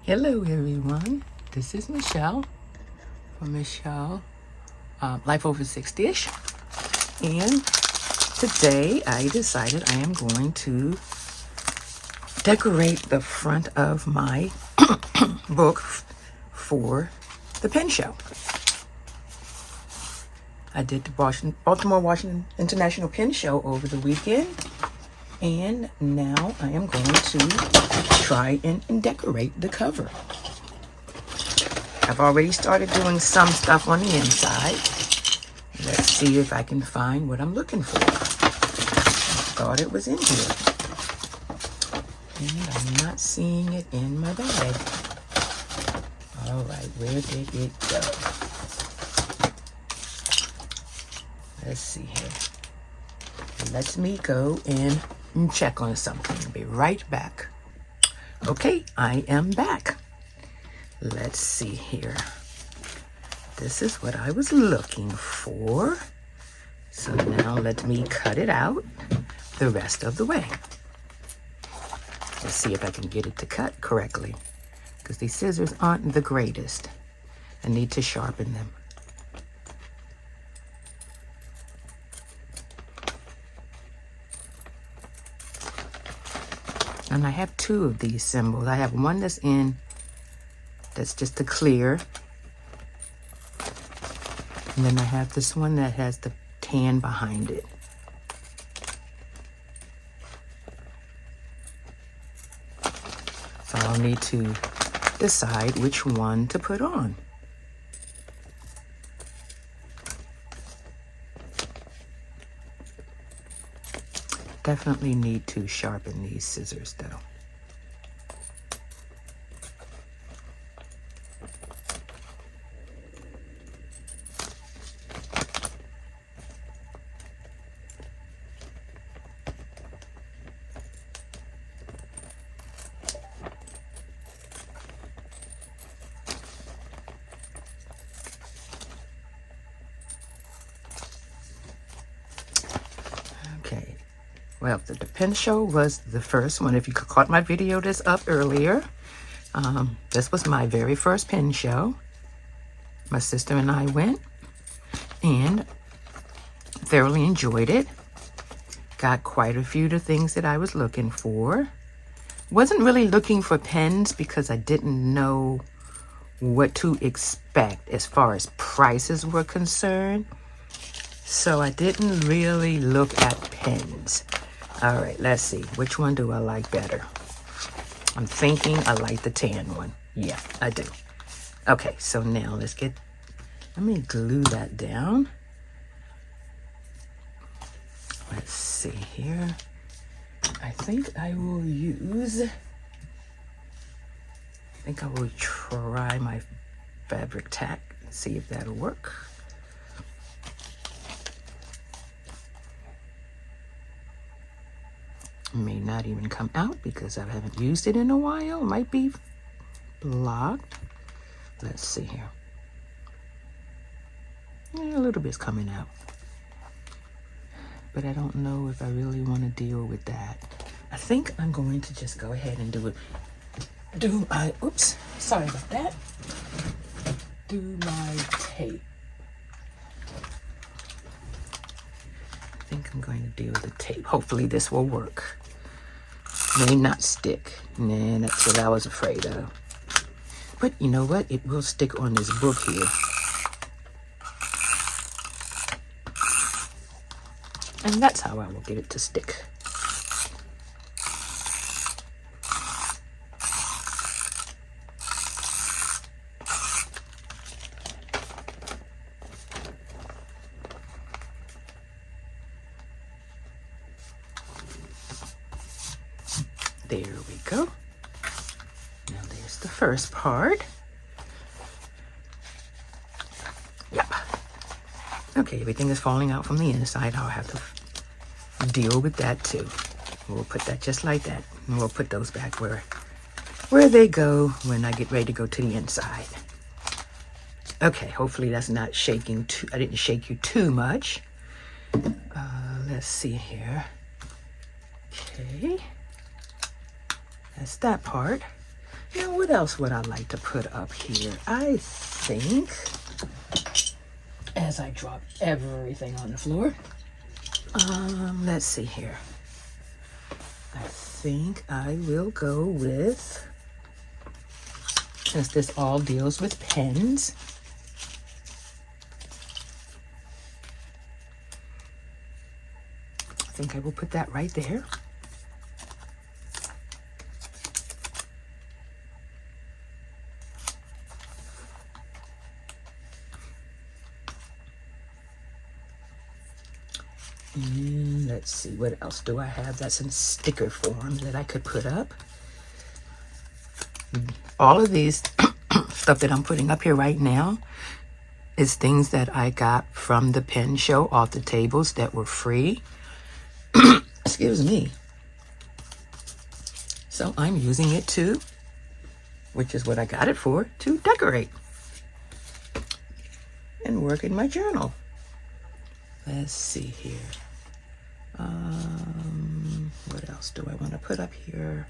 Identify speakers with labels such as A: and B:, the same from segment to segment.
A: Hello everyone, this is Michelle from Michelle Life Over 60ish, and today I decided I am going to decorate the front of my book for the pen show. I did the Baltimore Washington International Pen Show over the weekend, and now I am going to try and decorate the cover. I've already started doing some stuff on the inside. Let's see if I can find what I'm looking for. I thought it was in here, and I'm not seeing it in my bag. All right, where did it go? Let's see here. Let me go and check on something. I'll be right back. Okay, I am back. Let's see here. This is what I was looking for. So now let me cut it out the rest of the way. Let's see if I can get it to cut correctly, because these scissors aren't the greatest. I need to sharpen them. And I have two of these symbols. I have one that's just the clear. And then I have this one that has the tan behind it. So I'll need to decide which one to put on. Definitely need to sharpen these scissors though. Okay. Well, the pen show was the first one. If you caught my video that's up earlier, this was my very first pen show. My sister and I went and thoroughly enjoyed it. Got quite a few of the things that I was looking for. Wasn't really looking for pens because I didn't know what to expect as far as prices were concerned. So I didn't really look at pens. All right, let's see. Which one do I like better? I'm thinking I like the tan one. Yeah, I do. Okay, so now let me glue that down. Let's see here. I think I will try my fabric tack and see if that'll work. May not even come out because I haven't used it in a while. It might be blocked. Let's see here. Yeah, a little bit's coming out. But I don't know if I really want to deal with that. I think I'm going to just go ahead and oops, sorry about that. Do my tape. I think I'm going to deal with the tape. Hopefully this will work. May not stick. Nah, that's what I was afraid of. But you know what? It will stick on this book here. And that's how I will get it to stick. There we go. Now there's the first part. Yep. Okay, everything is falling out from the inside. I'll have to deal with that too. We'll put that just like that. And we'll put those back where they go when I get ready to go to the inside. Okay, hopefully that's not shaking too, I didn't shake you too much. Let's see here. Okay. That's that part. Now, what else would I like to put up here? I think, as I drop everything on the floor, let's see here. I think I will go with, since this all deals with pens, I think I will put that right there. And let's see, what else do I have that's in sticker form that I could put up? All of these stuff that I'm putting up here right now is things that I got from the pen show off the tables that were free. Excuse me. So I'm using it to, which is what I got it for, to decorate and work in my journal. Let's see here. What else do I want to put up here?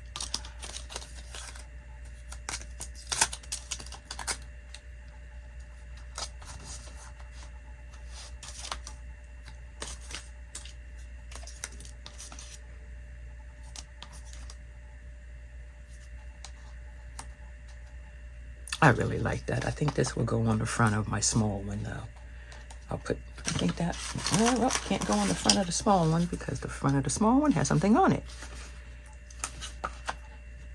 A: I really like that. I think this will go on the front of my small one though. I'll put, I think that, well, can't go on the front of the small one because the front of the small one has something on it.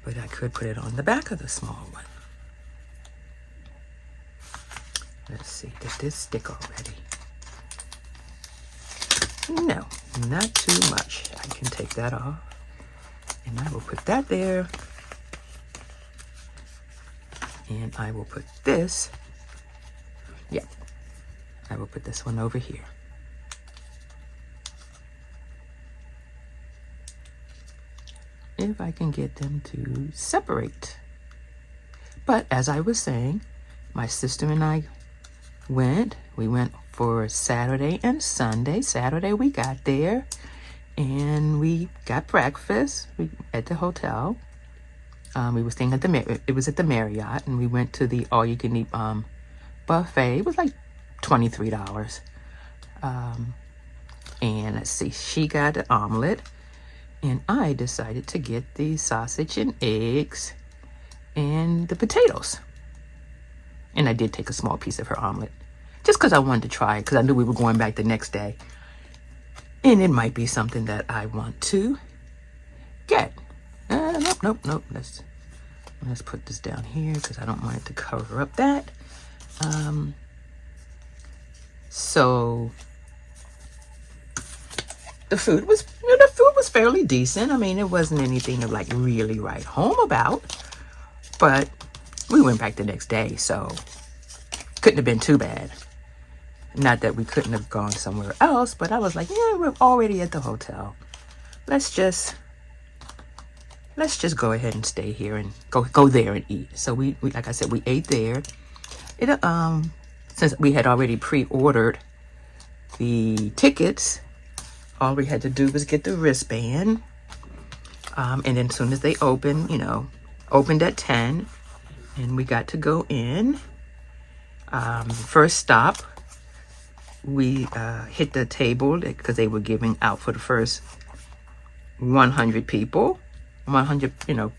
A: But I could put it on the back of the small one. Let's see, did this stick already? No, not too much. I can take that off. And I will put that there. And I will put this, yeah, I will put this one over here. If I can get them to separate. But as I was saying, my sister and I we went for Saturday and Sunday. Saturday we got there and we got breakfast at the hotel. We were staying at it was at the Marriott, and we went to the all-you-can-eat buffet. It was like $23. And let's see, she got an omelet, and I decided to get the sausage and eggs and the potatoes. And I did take a small piece of her omelet, just because I wanted to try it, because I knew we were going back the next day. And it might be something that I want to get. Nope. Let's put this down here because I don't want it to cover up that. So the food was, fairly decent. I mean, it wasn't anything to like really write home about, but we went back the next day, so couldn't have been too bad. Not that we couldn't have gone somewhere else, but I was like, yeah, we're already at the hotel. Let's just go ahead and stay here and go there and eat. So we like I said, we ate there. It since we had already pre-ordered the tickets, all we had to do was get the wristband. And then as soon as they opened, opened at 10, and we got to go in. First stop, we hit the table because they were giving out for the first 100 people. 100,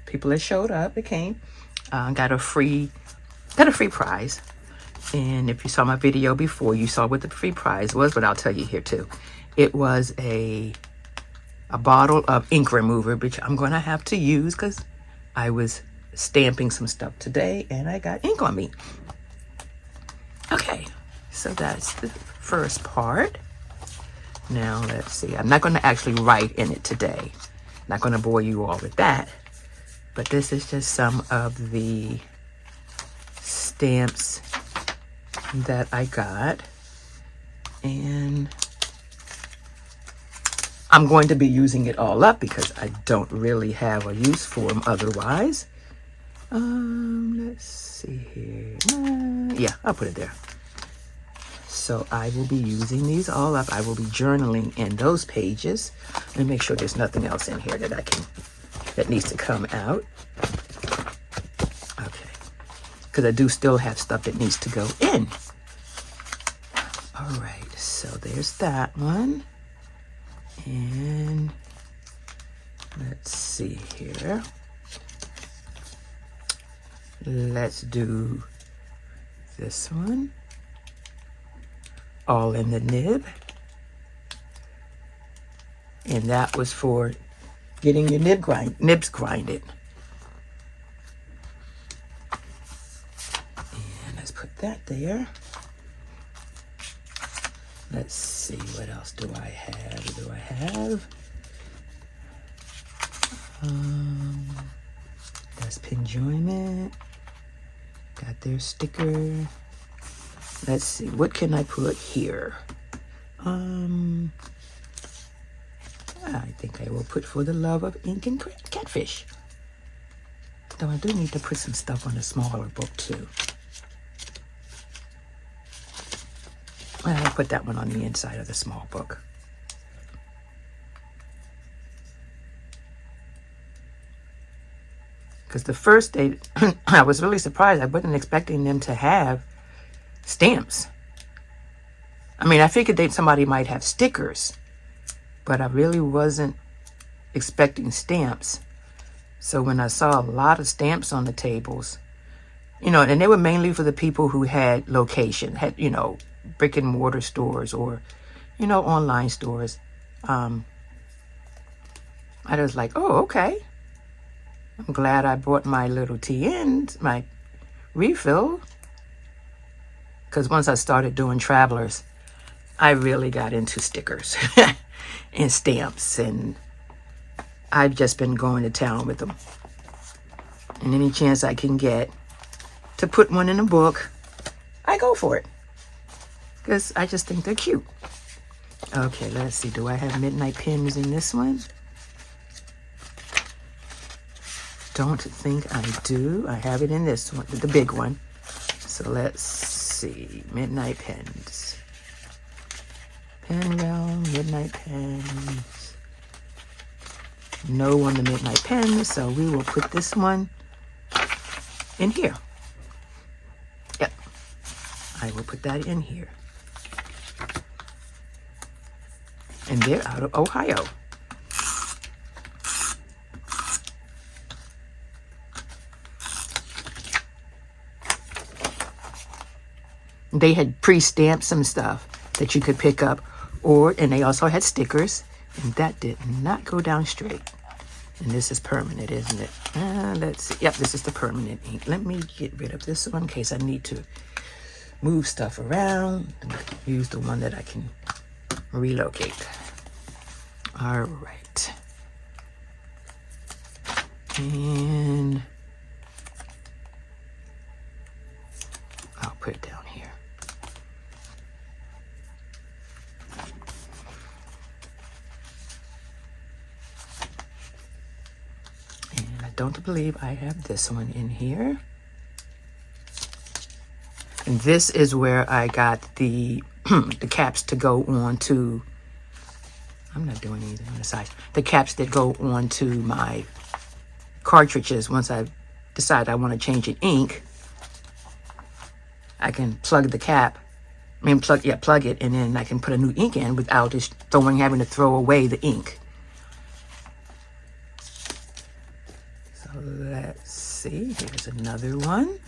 A: people that showed up, that came, got a free prize. And if you saw my video before, you saw what the free prize was, but I'll tell you here too. It was a bottle of ink remover, which I'm going to have to use because I was stamping some stuff today and I got ink on me. Okay, so that's the first part. Now let's see. I'm not going to actually write in it today. Not going to bore you all with that, but this is just some of the stamps that I got, and I'm going to be using it all up because I don't really have a use for them otherwise. Let's see here. Yeah, I'll put it there. So I will be using these all up. I will be journaling in those pages. Let me make sure there's nothing else in here that needs to come out. because I do still have stuff that needs to go in. All right, so there's that one. And let's see here. Let's do this one. All in the nib. And that was for getting your nibs grinded. And let's put that there. Let's see, what else do I have? That's Pinjoyment. Got their sticker. Let's see, what can I put here? I think I will put For the Love of Ink and Catfish. Though I do need to put some stuff on a smaller book too. I'll put that one on the inside of the small book. Because the first day, I was really surprised. I wasn't expecting them to have stamps. I mean, I figured somebody might have stickers, but I really wasn't expecting stamps. So when I saw a lot of stamps on the tables, you know, and they were mainly for the people who had location, had, you know, brick and mortar stores or, you know, online stores. I was like, oh, okay. I'm glad I brought my little TNs, my refill. Because once I started doing Travelers, I really got into stickers and stamps. And I've just been going to town with them. And any chance I can get to put one in a book, I go for it. Because I just think they're cute. Okay, let's see. Do I have Midnight Pens in this one? Don't think I do. I have it in this one, the big one. So let's see. Midnight Pens. Pen Realm, Midnight Pens. No on the Midnight Pens, so we will put this one in here. Yep. I will put that in here. And they're out of Ohio. They had pre-stamped some stuff that you could pick up, and they also had stickers, and that did not go down straight. And this is permanent, isn't it? Let's see. Yep, this is the permanent ink. Let me get rid of this one in case I need to move stuff around. Use the one that I can relocate. All right. And I'll put it down here. And I don't believe I have this one in here. And this is where I got the the caps to go on to, I'm not doing anything on the side. The caps that go on to my cartridges. Once I decide I want to change an ink, I can plug the cap. Plug it, and then I can put a new ink in without just having to throw away the ink. So let's see. Here's another one.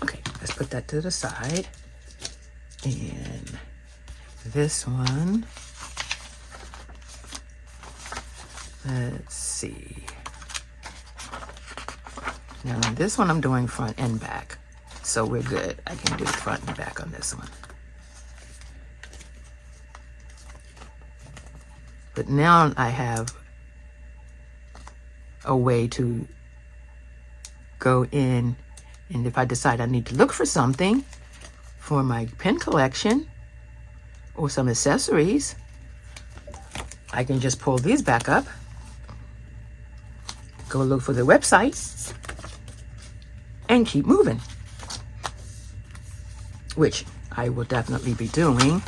A: Okay, let's put that to the side. And this one, let's see. Now on this one I'm doing front and back, so we're good. I can do front and back on this one. But now I have a way to go in, and if I decide I need to look for something for my pen collection or some accessories, I can just pull these back up, go look for the website, and keep moving. Which I will definitely be doing,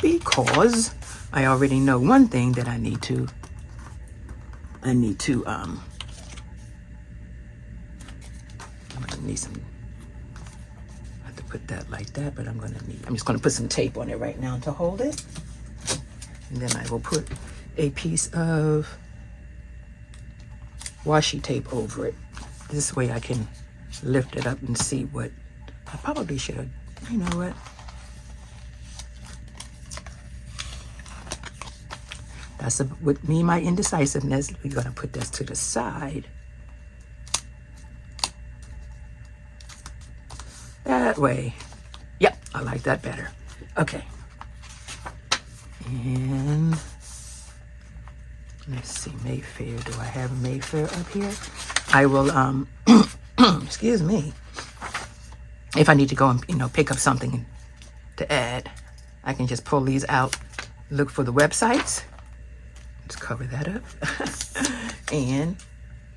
A: because I already know one thing that I need to I need to, I'm gonna need some, I have to put that like that, but I'm just gonna put some tape on it right now to hold it. And then I will put a piece of washi tape over it. This way I can lift it up and see what, I probably should, you know what? That's with me, my indecisiveness. We're gonna put this to the side. That way. Yep, I like that better. Okay. And let's see, Mayfair. Do I have Mayfair up here? I will, excuse me. If I need to go and, pick up something to add, I can just pull these out, look for the websites. Let's cover that up. And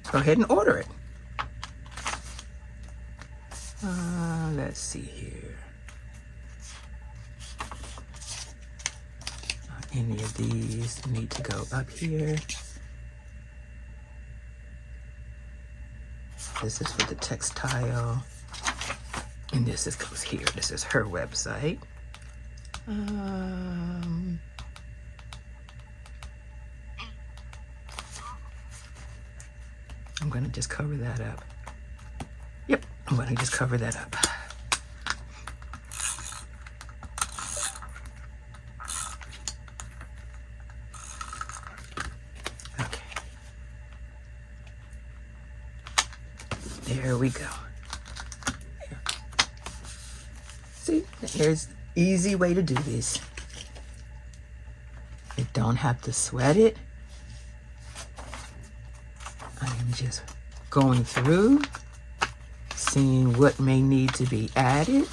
A: go ahead and order it. Let's see here. Any of these need to go up here. This is for the textile. And this goes here. This is her website. I'm going to just cover that up. Yep, I'm going to just cover that up. Okay. There we go. There. See, here's easy way to do this. You don't have to sweat it. I'm just going through, seeing what may need to be added.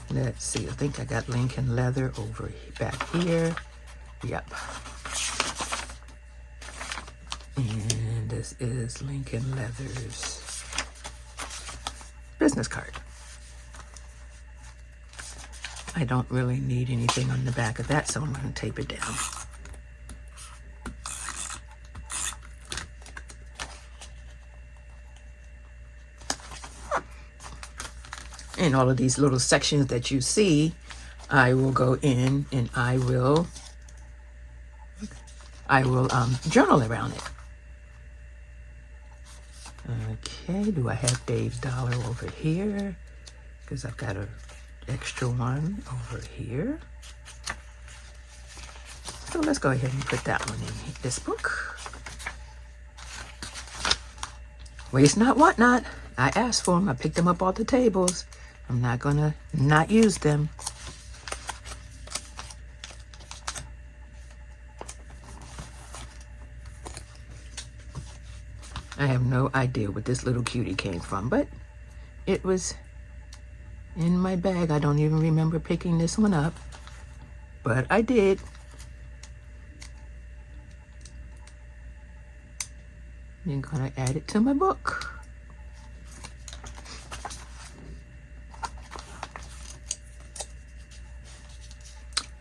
A: Let's see, I think I got Lincoln leather over back here. Yep. And this is Lincoln Leather's business card. I don't really need anything on the back of that, so I'm going to tape it down. And all of these little sections that you see, I will go in and I will journal around it. Okay, do I have Dave's Dollar over here? Because I've got an extra one over here. So let's go ahead and put that one in this book. Waste not, want not. I asked for them. I picked them up off the tables. I'm not gonna not use them. I have no idea what this little cutie came from, but it was in my bag. I don't even remember picking this one up, but I did. I'm gonna add it to my book.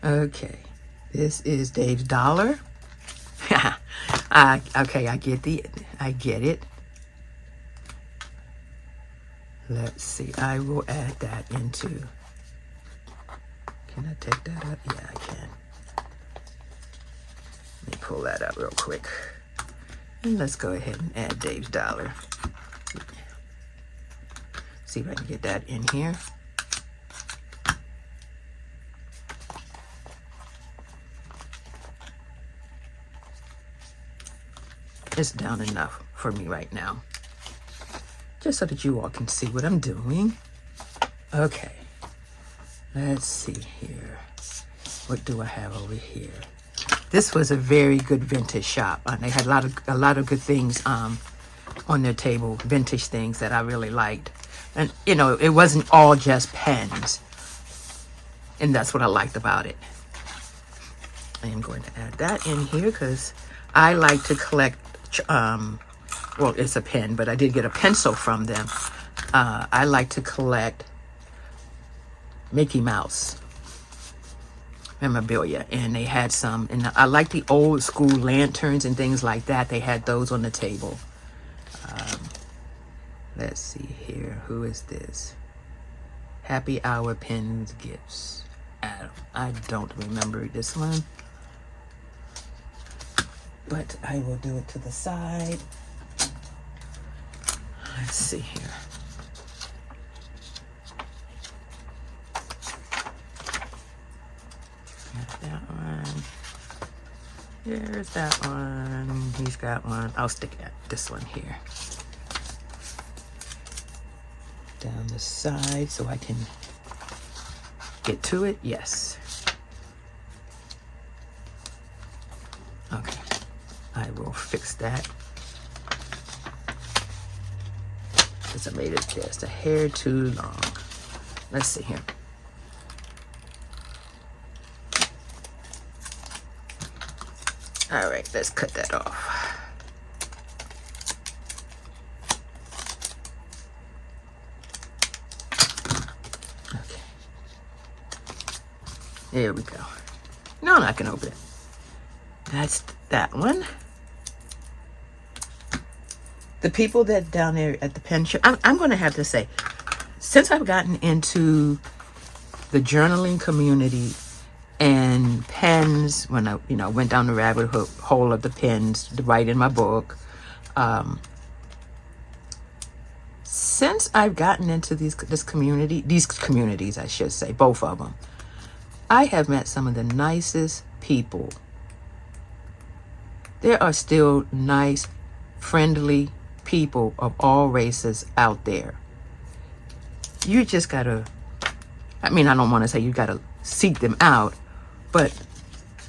A: Okay, this is Dave's Dollar. Okay, I get it. Let's see, I will add that into, can I take that up? Yeah, I can. Let me pull that up real quick. And let's go ahead and add Dave's Dollar. See if I can get that in here. It's down enough for me right now, just so that you all can see what I'm doing. Okay, let's see here. What do I have over here? This was a very good vintage shop. They had a lot of good things on their table, vintage things that I really liked. And it wasn't all just pens, and that's what I liked about it. I am going to add that in here because I like to collect. Well, it's a pen, but I did get a pencil from them. I like to collect Mickey Mouse memorabilia, and they had some, and I like the old school lanterns and things like that. They had those on the table. Let's see here. Who is this? Happy Hour Pens Gifts. Adam. I don't remember this one, but I will do it to the side. Let's see here. Got that one. Here's that one. He's got one. I'll stick this one here. Down the side so I can get to it. Yes. Okay. I will fix that. Because I made it just a hair too long. Let's see here. All right, let's cut that off. Okay. There we go. No, I can open it. That's that one. The people that down there at the pen show, I'm going to have to say, since I've gotten into the journaling community and pens, when I went down the rabbit hole of the pens to write in my book, since I've gotten into these communities, I should say, both of them, I have met some of the nicest people. There are still nice, friendly people of all races out there. You just gotta, I don't want to say you gotta seek them out, but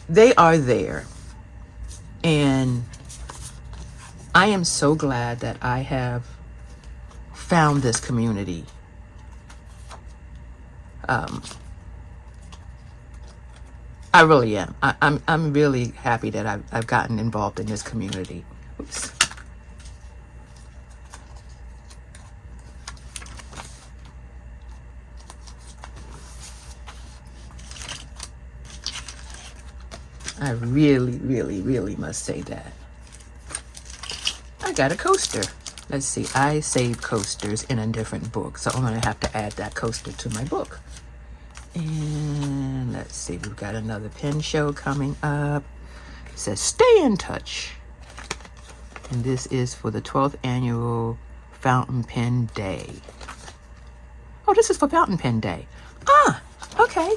A: they are there. And I am so glad that I have found this community. I really am. I'm really happy that I've gotten involved in this community. Oops. I really, really, really must say that. I got a coaster. Let's see. I save coasters in a different book, so I'm going to have to add that coaster to my book. And let's see. We've got another pen show coming up. It says, stay in touch. And this is for the 12th annual Fountain Pen Day. Oh, this is for Fountain Pen Day. Ah, okay.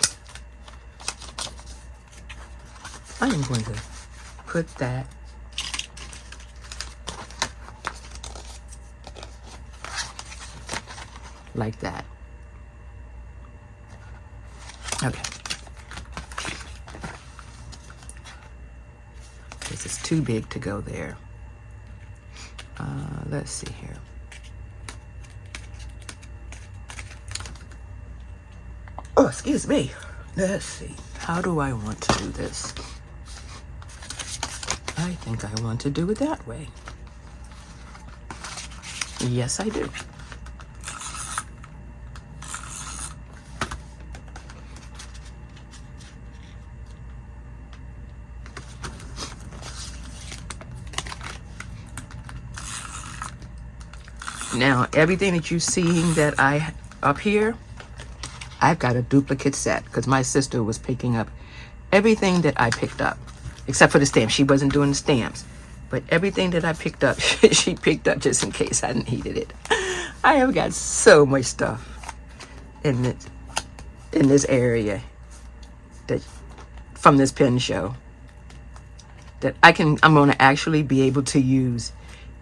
A: I am going to put that like that. Okay. This is too big to go there. Let's see here. Oh, excuse me. Let's see. How do I want to do this? I think I want to do it that way. Yes, I do. Now, everything that you're seeing that I up here, I've got a duplicate set because my sister was picking up everything that I picked up, except for the stamps. She wasn't doing the stamps, but everything that I picked up, she picked up just in case I needed it. I have got so much stuff in this area that from this pen show that I'm going to actually be able to use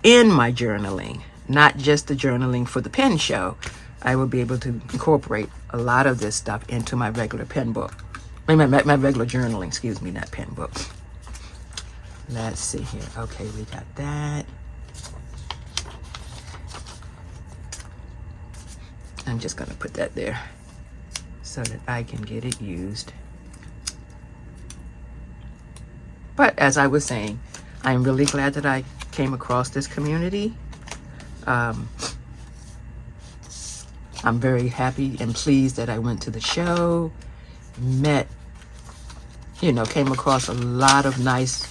A: in my journaling. Not just the journaling for the pen show. I will be able to incorporate a lot of this stuff into my regular pen book. My regular journaling, excuse me, not pen book. Let's see here. Okay, we got that. I'm just going to put that there so that I can get it used. But as I was saying, I'm really glad that I came across this community. I'm very happy and pleased that I went to the show, met you know, came across a lot of nice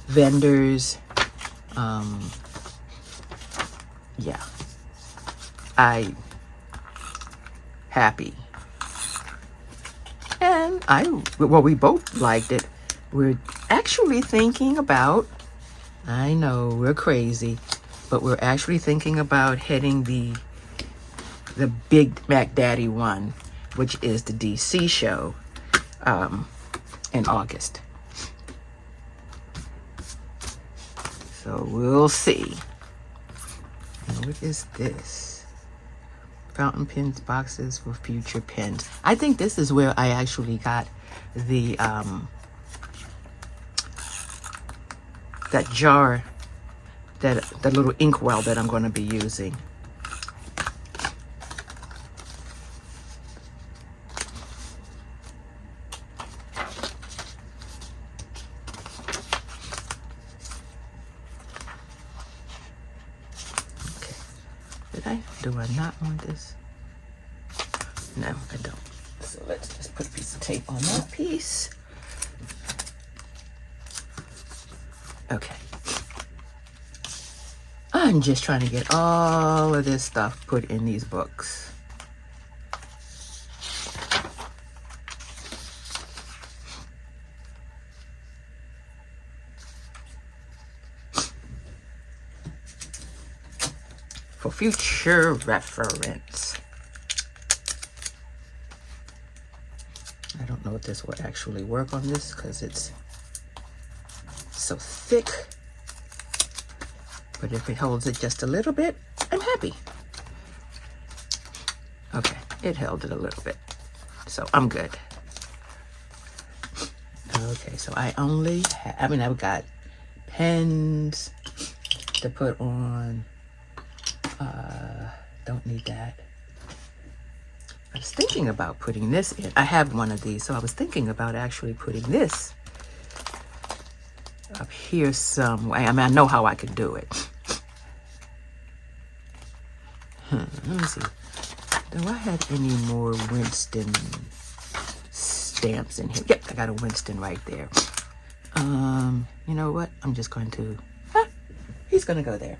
A: vendors. Yeah, I happy. And well, we both liked it. We're actually thinking about, I know we're crazy, but we're actually thinking about heading the Big Mac Daddy one, which is the DC show, in August. So we'll see. And what is this? Fountain pens boxes for future pens. I think this is where I actually got the that jar, that little inkwell that I'm going to be using. Do I not want this? No, I don't. So let's just put a piece of tape on that piece. Okay. I'm just trying to get all of this stuff put in these books. For future reference. I don't know if this will actually work on this because it's so thick. But if it holds it just a little bit, I'm happy. Okay, it held it a little bit. So I'm good. Okay, so I only have, I've got pens to put on. Don't need that. I was thinking about putting this in. I have one of these, so I was thinking about actually putting this up here some way. I mean, I know how I can do it. Let me see. Do I have any more Winston stamps in here? Yep, I got a Winston right there. You know what? I'm just going to, he's going to go there.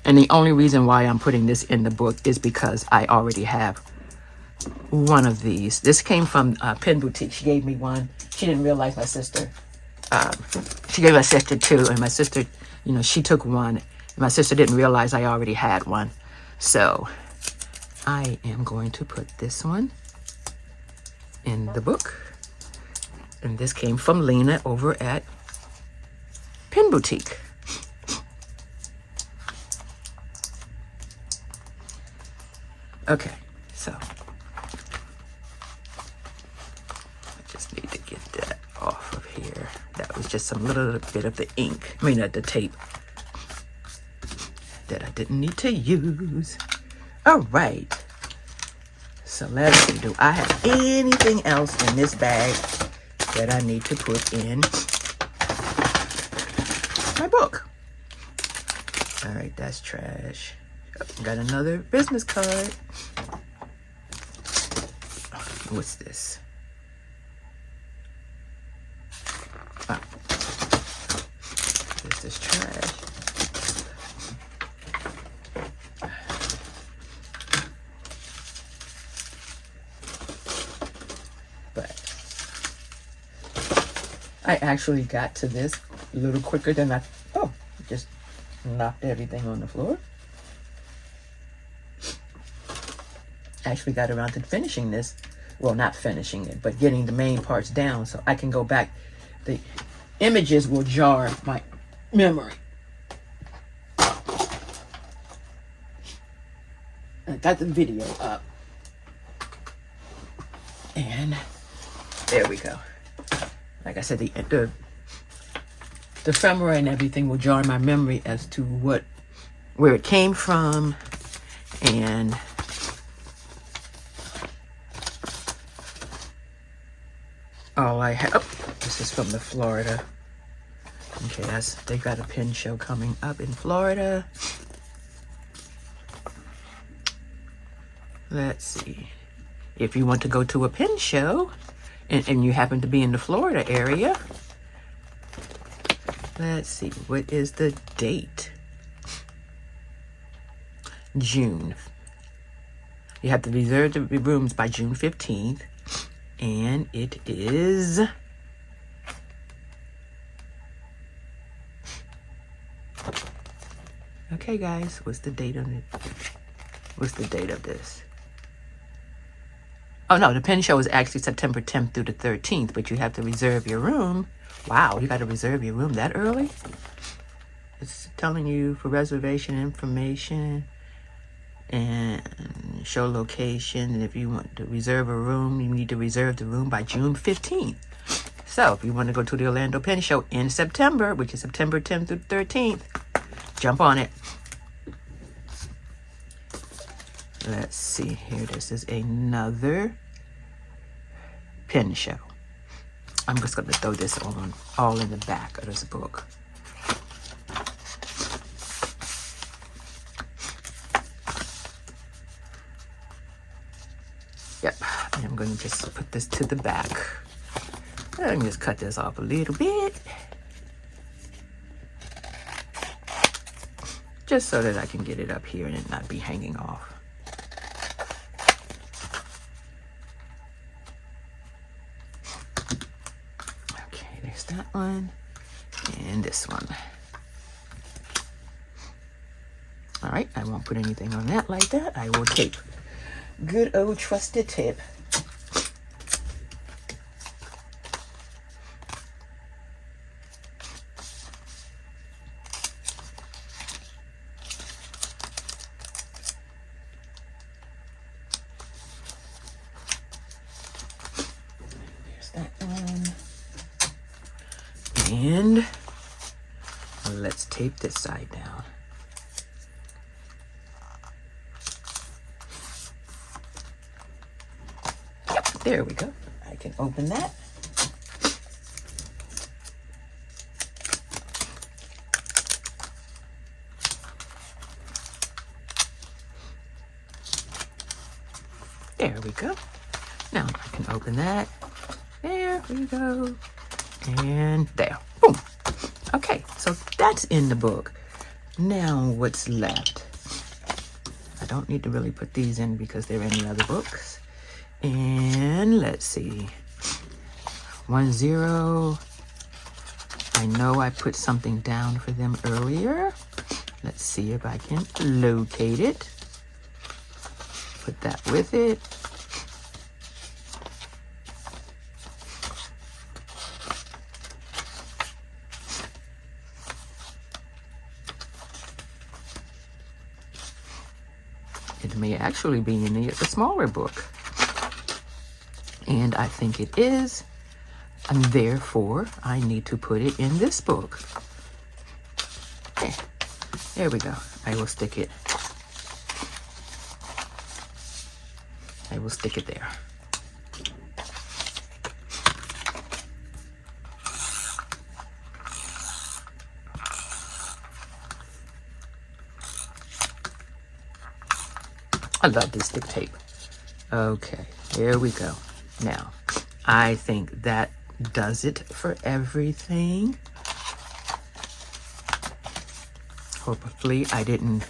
A: And the only reason why I'm putting this in the book is because I already have one of these. This came from Pen Boutique. She gave me one. She didn't realize my sister. She gave my sister two, and my sister, you know, she took one. And my sister didn't realize I already had one. So I am going to put this one in the book. And this came from Lena over at Pen Boutique. Okay, so I just need to get that off of here. That was just some little bit of the ink, the tape that I didn't need to use. All right, so let's see, do I have anything else in this bag that I need to put in my book? All right, that's trash. Got another business card. What's this? Oh. This is trash. But I actually got to this a little quicker than I, just knocked everything on the floor. Actually got around to finishing this. Well, not finishing it, but getting the main parts down so I can go back. The images will jar my memory. I got the video up. And there we go. Like I said, the ephemera and everything will jar my memory as to where it came from. And all I have, this is from the Florida Okay, they got a pen show coming up in Florida. Let's see. If you want to go to a pen show and you happen to be in the Florida area, let's see, what is the date? June. You have to reserve the rooms by June 15th, and it is okay, guys. What's the date on it? What's the date of this? Oh no, the pen show is actually September 10th through the 13th, but you have to reserve your room. Wow, you got to reserve your room that early? It's telling you for reservation information and show location. And if you want to reserve a room, you need to reserve the room by June 15th. So if you want to go to the Orlando Pen Show in September, which is September 10th through 13th, jump on it. Let's see here. This is another pen show. I'm just going to throw this on all in the back of this book. Yep, and I'm going to just put this to the back. I'm just cut this off a little bit. Just so that I can get it up here and it not be hanging off. Okay, there's that one. And this one. All right, I won't put anything on that like that. I will tape. Good old trusted tape. There's that one. And let's tape this side down. There we go. I can open that. There we go. Now I can open that. There we go. And there. Boom. Okay, so that's in the book. Now what's left? I don't need to really put these in because they're in the other books. And let's see. 10. I know I put something down for them earlier. Let's see if I can locate it. Put that with it. It may actually be in the smaller book. And I think it is, and therefore I need to put it in this book. Okay, there we go. I will stick it. I will stick it there. I love this stick tape. Okay, there we go. Now, I think that does it for everything. Hopefully, I didn't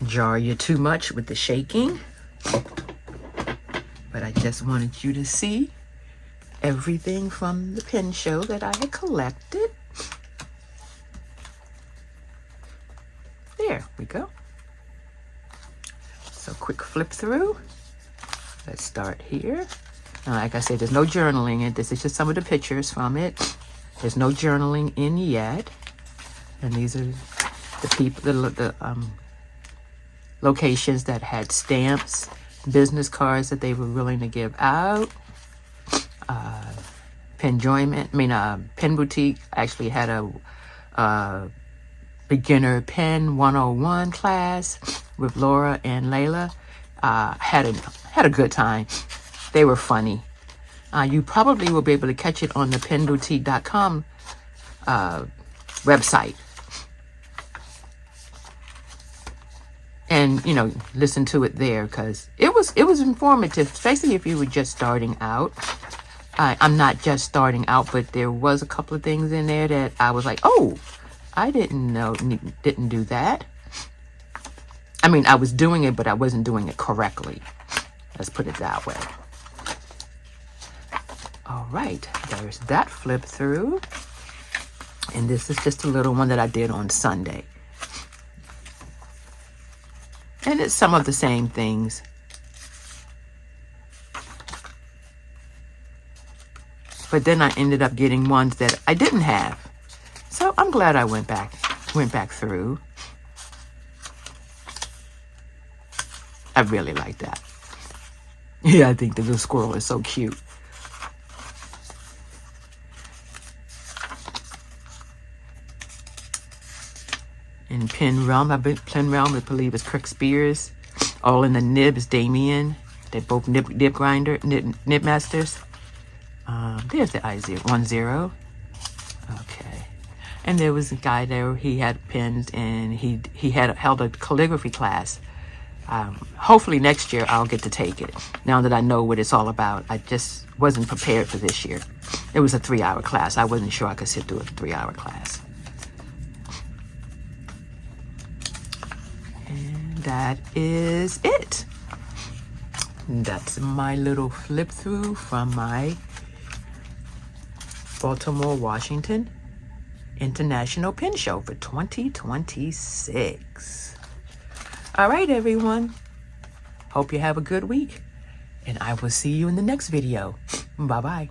A: jar you too much with the shaking. But I just wanted you to see everything from the pen show that I had collected. There we go. So quick flip through. Let's start here. Now, like I said, there's no journaling in it. This is just some of the pictures from it. There's no journaling in yet. And these are the people, the locations that had stamps, business cards that they were willing to give out. Pen Boutique actually had a beginner pen 101 class with Laura and Layla. Had a good time. They were funny. You probably will be able to catch it on the penboutique.com website. And, you know, listen to it there, because it was informative, especially if you were just starting out. I'm not just starting out, but there was a couple of things in there that I was like, oh, I didn't do that. I mean, I was doing it, but I wasn't doing it correctly. Let's put it that way. All right, there's that flip through. And this is just a little one that I did on Sunday. And it's some of the same things. But then I ended up getting ones that I didn't have. So I'm glad I went back through. I really like that. Yeah, I think the little squirrel is so cute. In Pen Realm, I believe it's Crick Spears. All in the nib is Damien. They're both nib masters. There's the I-10. Okay. And there was a guy there, he had pens, and he held a calligraphy class. Hopefully next year I'll get to take it, now that I know what it's all about. I just wasn't prepared for this year. It was a 3-hour class. I wasn't sure I could sit through a 3-hour class. And that is it. That's my little flip through from my Baltimore, Washington International Pen Show for 2026. All right, everyone. Hope you have a good week, and I will see you in the next video. Bye-bye.